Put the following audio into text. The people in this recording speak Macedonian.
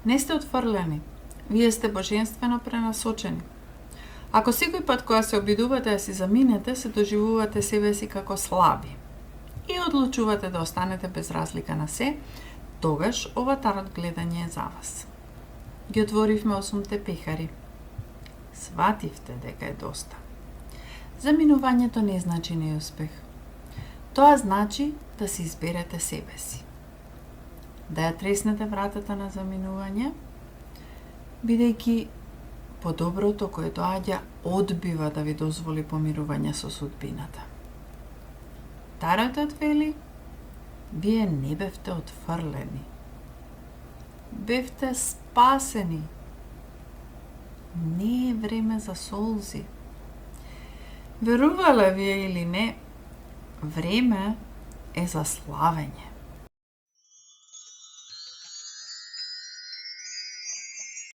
Не сте отфрлени. Вие сте божествено пренасочени. Ако секој пат кога се обидувате да си заминете, се доживувате себе си како слаби и одлучувате да останете без разлика на се, тогаш ова тарот гледање е за вас. Ги отворивме 8 пехари. Свативте дека е доста. Заминувањето не значи неуспех. Тоа значи да си изберете себе си. Да ја треснете вратата на заминување, бидејќи по доброто кое доаѓа одбива да ви дозволи помирување со судбината. Таротот вели, вие не бевте отфрлени. Бевте спасени. Не е време за солзи. Верувале вие или не, време е за славење.